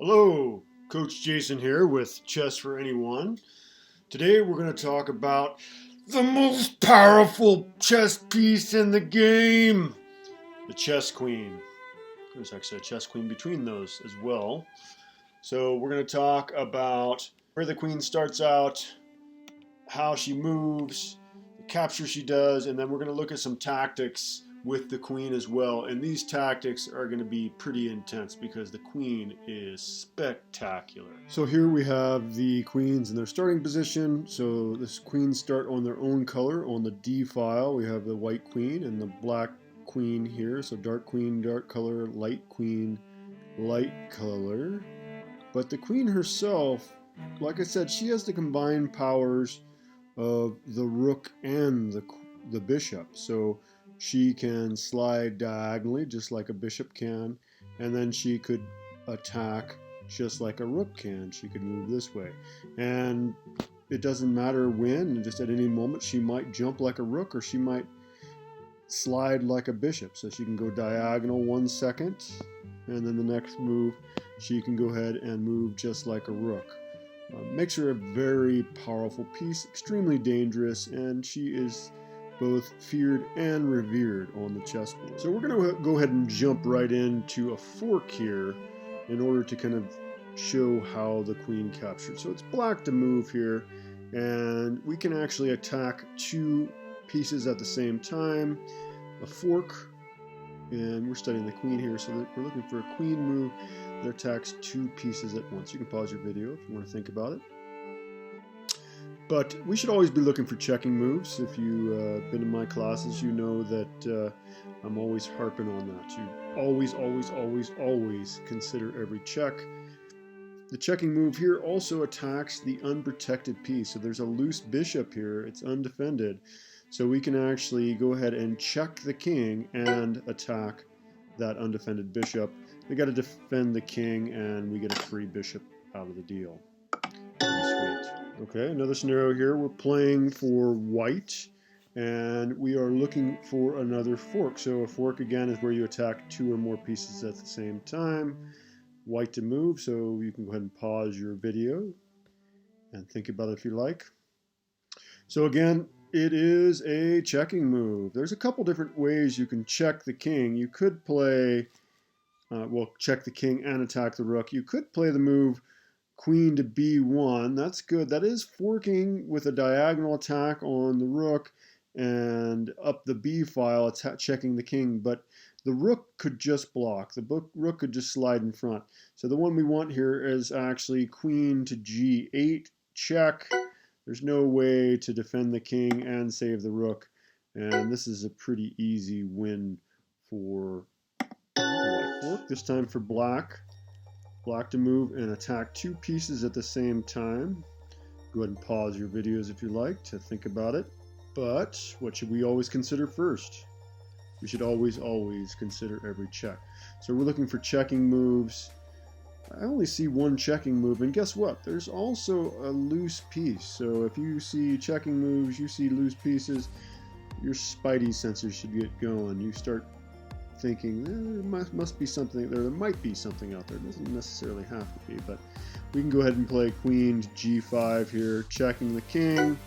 Hello, Coach Jason here with Chess for Anyone. Today we're going to talk about the most powerful chess piece in the game, the chess queen. There's actually a chess queen between those as well. So we're going to talk about where the queen starts out, how she moves, the capture she does, and then we're going to look at some tactics with the queen as well. And these tactics are going to be pretty intense because the queen is spectacular. So here we have the queens in their starting position. So this queens start on their own color. On the D file we have the white queen and the black queen here. So dark queen, dark color, light queen, light color. But the queen herself, like I said, she has the combined powers of the rook and the bishop. So she can slide diagonally just like a bishop can, and then she could attack just like a rook can. She could move this way, and it doesn't matter when, just at any moment she might jump like a rook or she might slide like a bishop. So she can go diagonal 1 second, and then the next move she can go ahead and move just like a rook. Makes her a very powerful piece, extremely dangerous, and she is both feared and revered on the chessboard. So we're going to go ahead and jump right into a fork here in order to kind of show how the queen captured. So it's black to move here, and we can actually attack two pieces at the same time. A fork, and we're studying the queen here, so we're looking for a queen move that attacks two pieces at once. You can pause your video if you want to think about it. But we should always be looking for checking moves. If you've been in my classes, you know that I'm always harping on that. You always consider every check. The checking move here also attacks the unprotected piece. So there's a loose bishop here. It's undefended. So we can actually go ahead and check the king and attack that undefended bishop. They got to defend the king, and we get a free bishop out of the deal. Pretty sweet. Okay, another scenario here. We're playing for white, and we are looking for another fork. So a fork, again, is where you attack two or more pieces at the same time. White to move, so you can go ahead and pause your video and think about it if you like. So again, it is a checking move. There's a couple different ways you can check the king. You could play, check the king and attack the rook. You could play the move queen to b1. That's good. That is forking with a diagonal attack on the rook, and up the b file, it's checking the king. But the rook could just block. The rook could just slide in front. So the one we want here is actually queen to g8 check. There's no way to defend the king and save the rook, and this is a pretty easy win for white. Fork this time for black. Black to move and attack two pieces at the same time. Go ahead and pause your videos if you like to think about it. But what should we always consider first? We should always consider every check. So we're looking for checking moves. I only see one checking move, and guess what? There's also a loose piece. So if you see checking moves, you see loose pieces, your spidey sensors should get going. You start thinking, there must be something there. There might be something out there. It doesn't necessarily have to be, but we can go ahead and play queen to g5 here, checking the king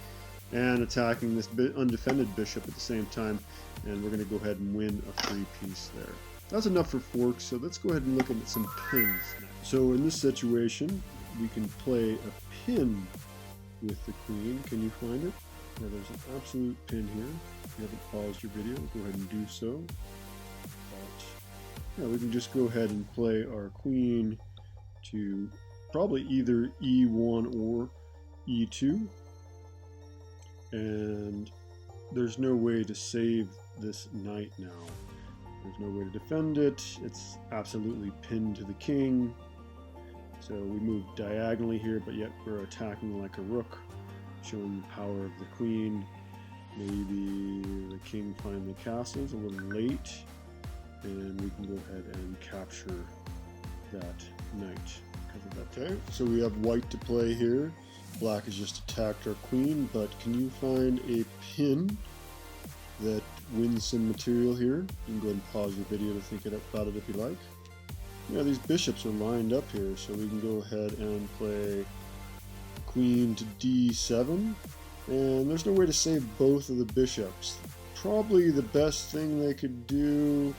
and attacking this undefended bishop at the same time, and we're going to go ahead and win a free piece there. That's enough for forks, so let's go ahead and look at some pins now. So in this situation, we can play a pin with the queen. Can you find it? Yeah, there's an absolute pin here. If you haven't paused your video, go ahead and do so. But yeah, we can just go ahead and play our queen to probably either e1 or e2. And there's no way to save this knight now. There's no way to defend it. It's absolutely pinned to the king. So we move diagonally here, but yet we're attacking like a rook, showing the power of the queen. Maybe the king finally castles a little late, and we can go ahead and capture that knight because of that. Okay, so we have white to play here. Black has just attacked our queen, but can you find a pin that win some material here? You can go ahead and pause your video to think about it if you like. Yeah, these bishops are lined up here, so we can go ahead and play queen to d7. And there's no way to save both of the bishops. Probably the best thing they could do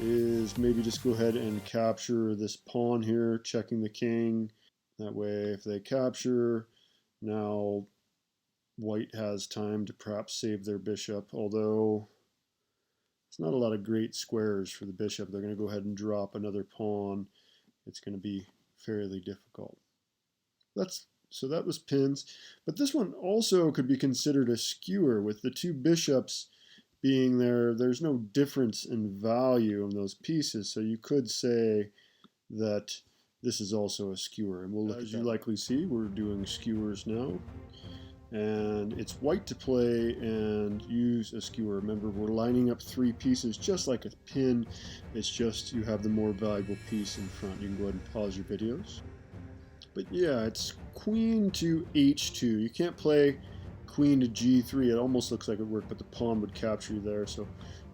is maybe just go ahead and capture this pawn here, checking the king. That way, if they capture, now white has time to perhaps save their bishop, although it's not a lot of great squares for the bishop. They're going to go ahead and drop another pawn. It's going to be fairly difficult. So that was pins. But this one also could be considered a skewer with the two bishops being there. There's no difference in value in those pieces. So you could say that this is also a skewer. And we'll look as you likely see, we're doing skewers now. And it's white to play and use a skewer. Remember, we're lining up three pieces just like a pin. It's just you have the more valuable piece in front. You can go ahead and pause your videos. But yeah, it's queen to h2. You can't play queen to g3. It almost looks like it worked, but the pawn would capture you there. So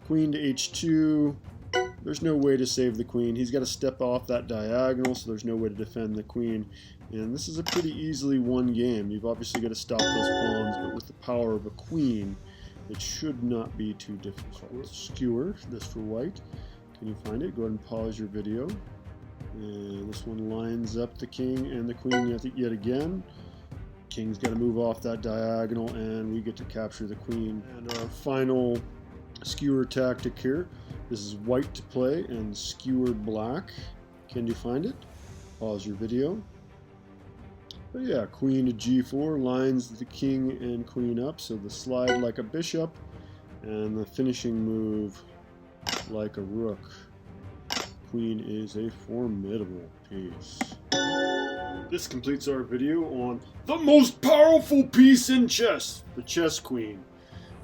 queen to h2. There's no way to save the queen. He's got to step off that diagonal, so there's no way to defend the queen. And this is a pretty easily won game. You've obviously got to stop those pawns, but with the power of a queen, it should not be too difficult. Skewer, this for white. Can you find it? Go ahead and pause your video. And this one lines up the king and the queen yet again. King's got to move off that diagonal, and we get to capture the queen. And our final skewer tactic here. This is white to play and skewer black. Can you find it? Pause your video. But yeah, queen to g4 lines the king and queen up, so the slide like a bishop, and the finishing move like a rook. Queen is a formidable piece. This completes our video on the most powerful piece in chess, the chess queen.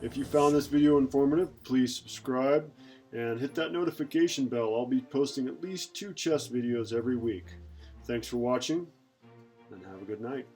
If you found this video informative, please subscribe and hit that notification bell. I'll be posting at least 2 chess videos every week. Thanks for watching, and have a good night.